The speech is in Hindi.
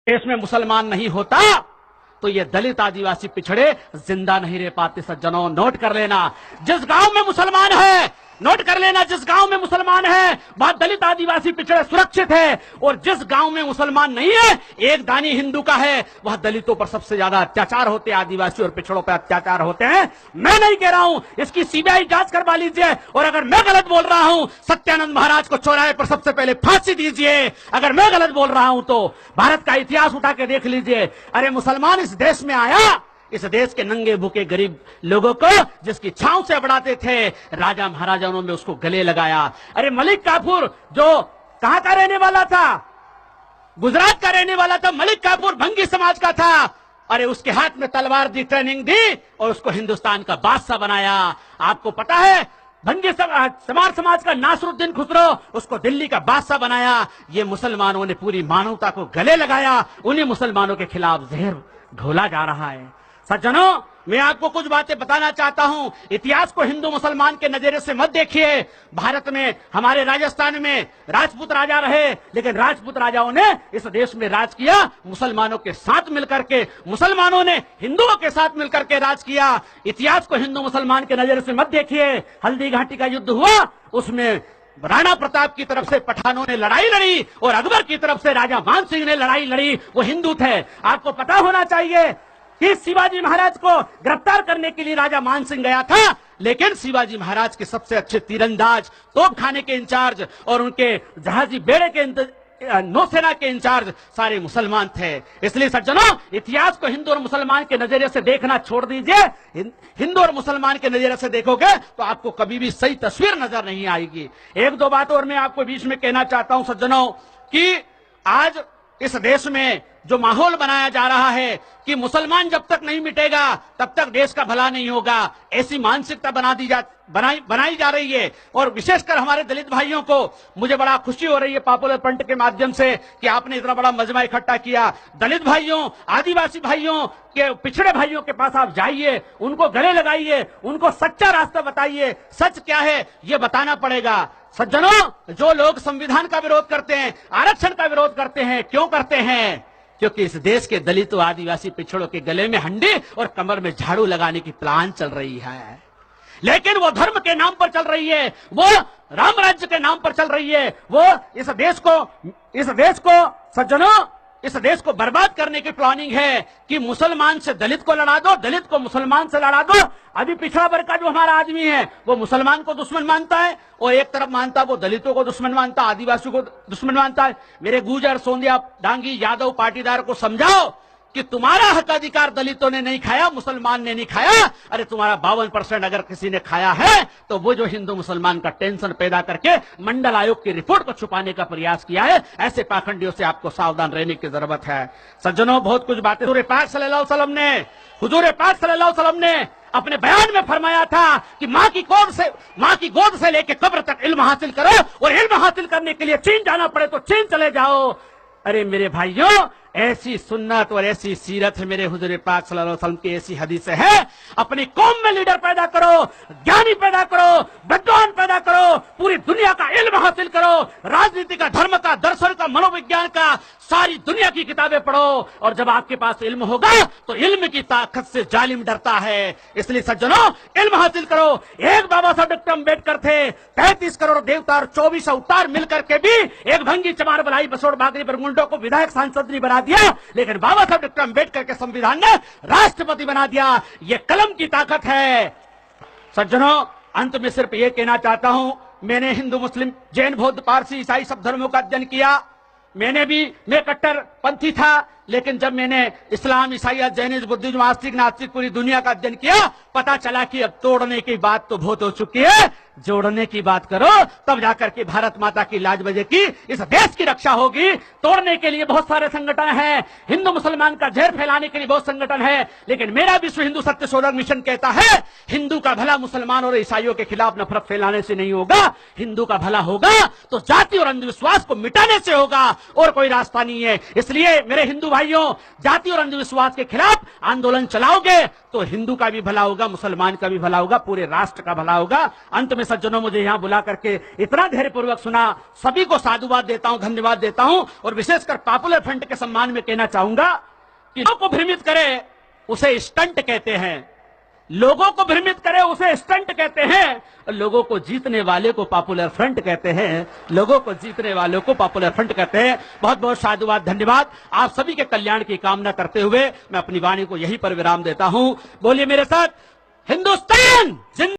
देश में मुसलमान नहीं होता तो ये दलित आदिवासी पिछड़े जिंदा नहीं रह पाते। सज्जनों, नोट कर लेना, जिस गांव में मुसलमान है, नोट कर लेना, जिस गांव में मुसलमान है वहां दलित आदिवासी पिछड़े सुरक्षित है, और जिस गांव में मुसलमान नहीं है, एक दानी हिंदू का है, वह दलितों पर सबसे ज्यादा अत्याचार होते हैं, आदिवासी और पिछड़ों पर अत्याचार होते हैं। मैं नहीं कह रहा हूं, इसकी सीबीआई जांच करवा लीजिए, और अगर मैं गलत बोल रहा हूं, सत्यानंद महाराज को चौराहे पर सबसे पहले फांसी दीजिए। अगर मैं गलत बोल रहा हूं तो भारत का इतिहास उठा के देख लीजिए। अरे मुसलमान इस देश में आया, इस देश के नंगे भूखे गरीब लोगों को जिसकी छांव से बढ़ाते थे, राजा महाराजाओं ने उसको गले लगाया। अरे मलिक काफूर जो कहां का रहने वाला था, गुजरात का रहने वाला था, मलिक काफूर भंगी समाज का था। अरे उसके हाथ में तलवार दी, ट्रेनिंग दी और उसको हिंदुस्तान का बादशाह बनाया। आपको पता है भंगी समाज का नासरुद्दीन खुसरो, उसको दिल्ली का बादशाह बनाया। ये मुसलमानों ने पूरी मानवता को गले लगाया, उन्हीं मुसलमानों के खिलाफ जहर घोला जा रहा है। सज्जनों, मैं आपको कुछ बातें बताना चाहता हूं। इतिहास को हिंदू मुसलमान के नजरिए से मत देखिए। भारत में, हमारे राजस्थान में राजपूत राजा रहे, लेकिन राजपूत राजाओं ने इस देश में राज किया मुसलमानों के साथ मिलकर के, मुसलमानों ने हिंदुओं के साथ मिलकर के राज किया। इतिहास को हिंदू मुसलमान के नजरिए से मत देखिए। हल्दी घाटी का युद्ध हुआ, उसमें राणा प्रताप की तरफ से पठानों ने लड़ाई लड़ी और अकबर की तरफ से राजा मान सिंह ने लड़ाई लड़ी, वो हिंदू थे। आपको पता होना चाहिए कि शिवाजी महाराज को गिरफ्तार करने के लिए राजा मान सिंह गया था, लेकिन शिवाजी महाराज के सबसे अच्छे तीरंदाज, तोपखाने के इंचार्ज और उनके जहाजी बेड़े के नौसेना के इंचार्ज सारे मुसलमान थे। इसलिए सज्जनों, इतिहास को हिंदू और मुसलमान के नजरिए से देखना छोड़ दीजिए। हिंदू और मुसलमान के नजरिए से देखोगे तो आपको कभी भी सही तस्वीर नजर नहीं आएगी। एक दो बात और मैं आपको बीच में कहना चाहता हूं सज्जनों, कि आज इस देश में जो माहौल बनाया जा रहा है कि मुसलमान जब तक नहीं मिटेगा तब तक देश का भला नहीं होगा, ऐसी मानसिकता बनाई जा रही है। और विशेषकर हमारे दलित भाइयों को मुझे बड़ा खुशी हो रही है पॉपुलर फ्रंट के माध्यम से कि आपने इतना बड़ा मजमा इकट्ठा किया। दलित भाइयों, आदिवासी भाइयों के, पिछड़े भाइयों के पास आप जाइए, उनको गले लगाइए, उनको सच्चा रास्ता बताइए। सच क्या है ये बताना पड़ेगा। सज्जनों, जो लोग संविधान का विरोध करते हैं, आरक्षण का विरोध करते हैं, क्यों करते हैं? क्योंकि इस देश के दलितों, आदिवासी पिछड़ों के गले में हंडी और कमर में झाड़ू लगाने की प्लान चल रही है। लेकिन वो धर्म के नाम पर चल रही है, वो राम राज्य के नाम पर चल रही है, वो इस देश को सज्जनों, इस देश को बर्बाद करने की प्लानिंग है कि मुसलमान से दलित को लड़ा दो, दलित को मुसलमान से लड़ा दो। अभी पिछड़ा वर्ग का जो हमारा आदमी है वो मुसलमान को दुश्मन मानता है और एक तरफ मानता है वो दलितों को दुश्मन मानता, आदिवासियों को दुश्मन मानता है। मेरे गुर्जर, सोंदिया, डांगी, यादव पाटीदार को समझाओ कि तुम्हारा हक अधिकार दलितों ने नहीं खाया, मुसलमान ने नहीं खाया। अरे तुम्हारा 52% अगर किसी ने खाया है तो वो जो हिंदू मुसलमान का टेंशन पैदा करके मंडल आयोग की रिपोर्ट को छुपाने का प्रयास किया है, ऐसे पाखंडियों से आपको सावधान रहने की जरूरत है। सज्जनों, बहुत कुछ बातें हुजूर पाक सल्लल्लाहु अलैहि वसल्लम ने अपने बयान में फरमाया था कि माँ की गोद से लेकर कब्र तक इल्म हासिल करो, और इल्म हासिल करने के लिए चीन जाना पड़े तो चीन चले जाओ। अरे मेरे भाइयों, ऐसी सुन्नत और ऐसी सीरत है मेरे हुजूर पाक सल्लल्लाहु अलैहि वसल्लम की, ऐसी हदीस है। अपनी कौम में लीडर पैदा करो, ज्ञानी पैदा करो, विद्वान पैदा करो, पूरी दुनिया का इल्म हासिल करो, राजनीति का, धर्म का, दर्शन का, मनोविज्ञान का, सारी दुनिया की किताबें पढ़ो। और जब आपके पास इल्म होगा तो इल्म की ताकत से जालिम डरता है। इसलिए सज्जनों, इल्म हासिल करो। एक बाबा साहब डॉक्टर अम्बेडकर थे, 33 करोड़ देवता और 24 अवतार मिलकर के भी एक भंगी चमार बलाई बसोड़ बागरी बरमुंडो को विधायक सांसद नहीं बना दिया, लेकिन बाबा साहब डॉक्टर अम्बेडकर के संविधान ने राष्ट्रपति बना दिया। ये कलम की ताकत है। सज्जनों, अंत में सिर्फ ये कहना चाहता हूं, मैंने हिंदू, मुस्लिम, जैन, बौद्ध, पारसी, ईसाई सब धर्मों का अध्ययन किया। मैं कट्टर पंथी था, लेकिन जब मैंने इस्लाम, ईसाइयत, जैनिज्म, बुद्धिज्म, आस्तिक, नास्तिक पूरी दुनिया का अध्ययन किया, पता चला कि अब तोड़ने की बात तो बहुत हो चुकी है, जोड़ने की बात करो, तब जाकर के भारत माता की लाज बजेगी, इस देश की रक्षा होगी। तोड़ने के लिए बहुत सारे संगठन हैं, हिंदू मुसलमान का जहर फैलाने के लिए बहुत संगठन है, लेकिन मेरा विश्व हिंदू सत्य शोधक मिशन कहता है हिंदू का भला मुसलमान और ईसाइयों के खिलाफ नफरत फैलाने से नहीं होगा। हिंदू का भला होगा तो जाति और अंधविश्वास को मिटाने से होगा, और कोई रास्ता नहीं है। इसलिए मेरे हिंदू भाइयों, जाति और अंधविश्वास के खिलाफ आंदोलन चलाओगे तो हिंदू का भी भला होगा, मुसलमान का भी भला होगा, पूरे राष्ट्र का भला होगा। अंत में सज्जनों, मुझे यहां बुला करके इतना धैर्यपूर्वक सुना, सभी को साधुवाद देता हूं, धन्यवाद देता हूं। और विशेषकर पॉपुलर फ्रंट के सम्मान में कहना चाहूंगा कि लोगों को भ्रमित करे उसे स्टंट कहते हैं, लोगों को भ्रमित करे उसे स्टंट कहते हैं, लोगों को जीतने वाले को पॉपुलर फ्रंट कहते हैं, लोगों को जीतने वालों को पॉपुलर फ्रंट कहते हैं। बहुत बहुत साधुवाद, धन्यवाद। आप सभी के कल्याण की कामना करते हुए मैं अपनी वाणी को यहीं पर विराम देता हूं। बोलिए मेरे साथ, हिंदुस्तान जिंदाबाद।